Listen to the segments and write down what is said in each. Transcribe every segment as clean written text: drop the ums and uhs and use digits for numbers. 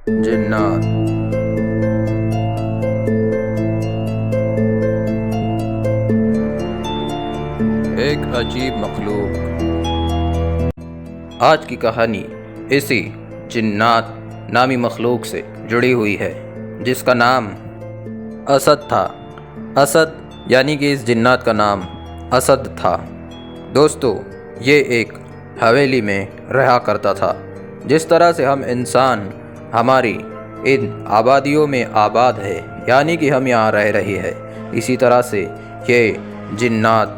جنات ایک عجیب مخلوق۔ آج کی کہانی اسی جنات نامی مخلوق سے جڑی ہوئی ہے جس کا نام اسد تھا۔ اسد یعنی کہ اس جنات کا نام اسد تھا۔ دوستو، یہ ایک حویلی میں رہا کرتا تھا۔ جس طرح سے ہم انسان ہماری ان آبادیوں میں آباد ہے، یعنی کہ ہم یہاں رہ رہے ہیں، اسی طرح سے یہ جنات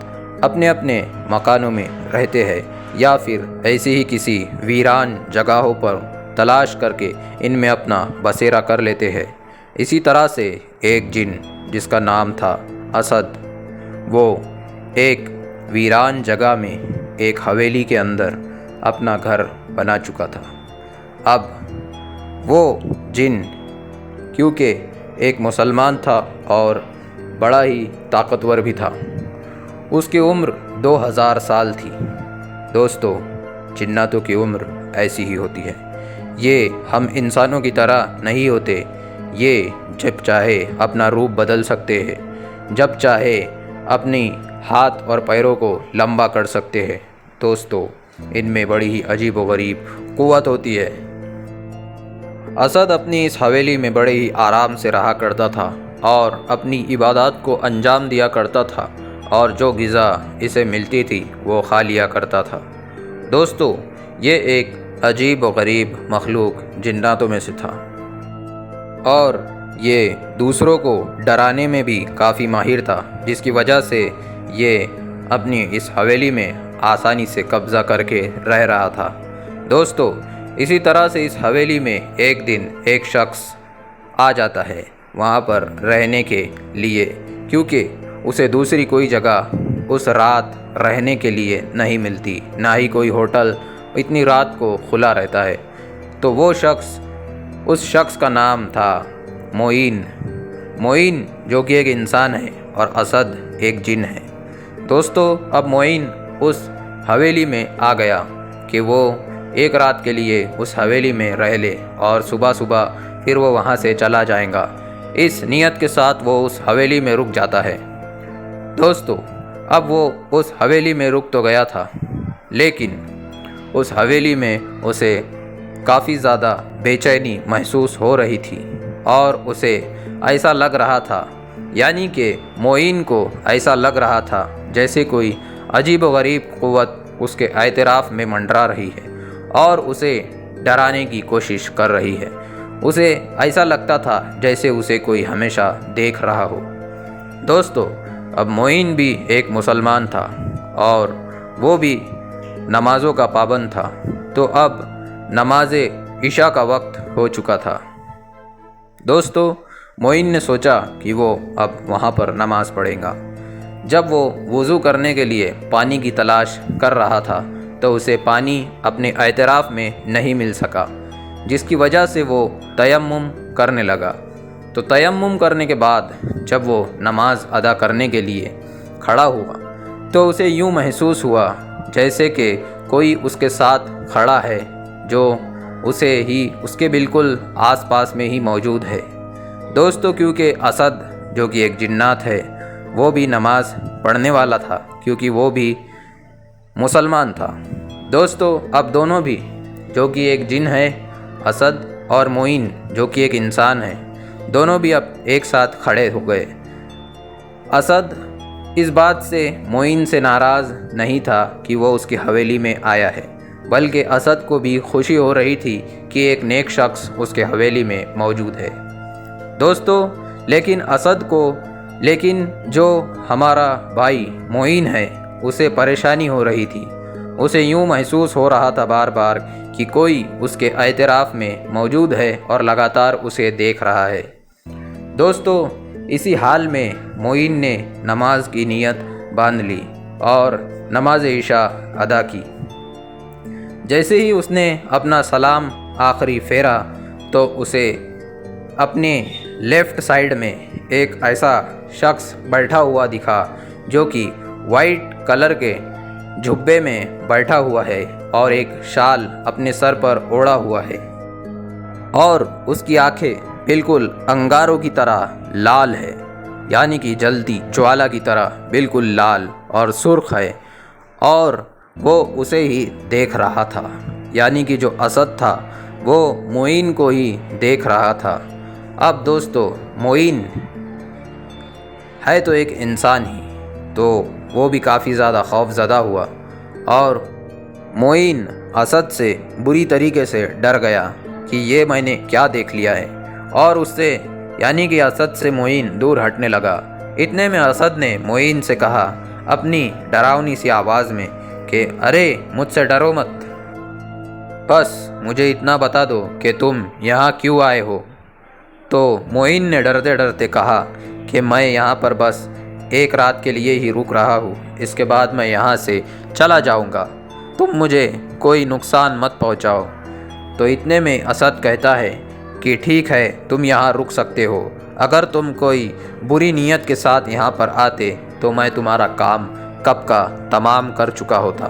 اپنے اپنے مکانوں میں رہتے ہیں یا پھر ایسی ہی کسی ویران جگہوں پر تلاش کر کے ان میں اپنا بسیرا کر لیتے ہیں۔ اسی طرح سے ایک جن جس کا نام تھا اسد، وہ ایک ویران جگہ میں ایک حویلی کے اندر اپنا گھر بنا چکا تھا۔ اب وہ جن کیونکہ ایک مسلمان تھا اور بڑا ہی طاقتور بھی تھا، اس کی عمر 2000 سال تھی۔ دوستو، جناتوں کی عمر ایسی ہی ہوتی ہے۔ یہ ہم انسانوں کی طرح نہیں ہوتے۔ یہ جب چاہے اپنا روپ بدل سکتے ہیں، جب چاہے اپنی ہاتھ اور پیروں کو لمبا کر سکتے ہیں۔ دوستو، ان میں بڑی ہی عجیب و غریب قوت ہوتی ہے۔ اسد اپنی اس حویلی میں بڑے ہی آرام سے رہا کرتا تھا اور اپنی عبادات کو انجام دیا کرتا تھا، اور جو غذا اسے ملتی تھی وہ کھا لیا کرتا تھا۔ دوستو، یہ ایک عجیب و غریب مخلوق جناتوں میں سے تھا، اور یہ دوسروں کو ڈرانے میں بھی کافی ماہر تھا، جس کی وجہ سے یہ اپنی اس حویلی میں آسانی سے قبضہ کر کے رہ رہا تھا۔ دوستو، اسی طرح سے اس حویلی میں ایک دن ایک شخص آ جاتا ہے وہاں پر رہنے کے لیے، کیونکہ اسے دوسری کوئی جگہ اس رات رہنے کے لیے نہیں ملتی، نہ ہی کوئی ہوٹل اتنی رات کو کھلا رہتا ہے۔ تو وہ شخص، اس شخص کا نام تھا معین۔ معین جو کہ ایک انسان ہے اور اسد ایک جن ہے۔ دوستو، اب معین اس حویلی میں آ گیا کہ وہ ایک رات کے لیے اس حویلی میں رہ لے اور صبح صبح پھر وہ وہاں سے چلا جائے گا۔ اس نیت کے ساتھ وہ اس حویلی میں رک جاتا ہے۔ دوستو، اب وہ اس حویلی میں رک تو گیا تھا، لیکن اس حویلی میں اسے کافی زیادہ بے چینی محسوس ہو رہی تھی، اور اسے ایسا لگ رہا تھا، یعنی کہ معین کو ایسا لگ رہا تھا جیسے کوئی عجیب و غریب قوت اس کے اعتراف میں منڈرا رہی ہے اور اسے ڈرانے کی کوشش کر رہی ہے۔ اسے ایسا لگتا تھا جیسے اسے کوئی ہمیشہ دیکھ رہا ہو۔ دوستو، اب معین بھی ایک مسلمان تھا اور وہ بھی نمازوں کا پابند تھا، تو اب نماز عشاء کا وقت ہو چکا تھا۔ دوستو، معین نے سوچا کہ وہ اب وہاں پر نماز پڑھے گا۔ جب وہ وضو کرنے کے لیے پانی کی تلاش کر رہا تھا تو اسے پانی اپنے اعتراف میں نہیں مل سکا، جس کی وجہ سے وہ تیمم کرنے لگا۔ تو تیمم کرنے کے بعد جب وہ نماز ادا کرنے کے لیے کھڑا ہوا تو اسے یوں محسوس ہوا جیسے کہ کوئی اس کے ساتھ کھڑا ہے، جو اسے ہی اس کے بالکل آس پاس میں ہی موجود ہے۔ دوستو، کیونکہ اسد جو کہ ایک جنات ہے، وہ بھی نماز پڑھنے والا تھا، کیونکہ وہ بھی مسلمان تھا۔ دوستو، اب دونوں بھی، جو کہ ایک جن ہے اسد اور معین جو کہ ایک انسان ہے، دونوں بھی اب ایک ساتھ کھڑے ہو گئے۔ اسد اس بات سے معین سے ناراض نہیں تھا کہ وہ اس کی حویلی میں آیا ہے، بلکہ اسد کو بھی خوشی ہو رہی تھی کہ ایک نیک شخص اس کے حویلی میں موجود ہے۔ دوستو، لیکن جو ہمارا بھائی معین ہے، اسے پریشانی ہو رہی تھی۔ اسے یوں محسوس ہو رہا تھا بار بار کہ کوئی اس کے اعتراف میں موجود ہے اور لگاتار اسے دیکھ رہا ہے۔ دوستو، اسی حال میں معین نے نماز کی نیت باندھ لی اور نماز عشاء ادا کی۔ جیسے ہی اس نے اپنا سلام آخری پھیرا تو اسے اپنے لیفٹ سائیڈ میں ایک ایسا شخص بیٹھا ہوا دکھا جو کہ وائٹ کلر کے جھبے میں بیٹھا ہوا ہے اور ایک شال اپنے سر پر اوڑھا ہوا ہے، اور اس کی آنکھیں بالکل انگاروں کی طرح لال ہے، یعنی کہ جلتی جوالا کی طرح بالکل لال اور سرخ ہے، اور وہ اسے ہی دیکھ رہا تھا، یعنی کہ جو اسد تھا وہ معین کو ہی دیکھ رہا تھا۔ اب دوستو، معین ہے تو ایک انسان ہی، تو وہ بھی کافی زیادہ خوف زدہ ہوا، اور معین اسد سے بری طریقے سے ڈر گیا کہ یہ میں نے کیا دیکھ لیا ہے، اور اس سے یعنی کہ اسد سے معین دور ہٹنے لگا۔ اتنے میں اسد نے معین سے کہا اپنی ڈراؤنی سی آواز میں کہ ارے مجھ سے ڈرو مت، بس مجھے اتنا بتا دو کہ تم یہاں کیوں آئے ہو۔ تو معین نے ڈرتے ڈرتے کہا کہ میں یہاں پر بس ایک رات کے لیے ہی رک رہا ہوں، اس کے بعد میں یہاں سے چلا جاؤں گا، تم مجھے کوئی نقصان مت پہنچاؤ۔ تو اتنے میں اسد کہتا ہے کہ ٹھیک ہے، تم یہاں رک سکتے ہو، اگر تم کوئی بری نیت کے ساتھ یہاں پر آتے تو میں تمہارا کام کب کا تمام کر چکا ہوتا۔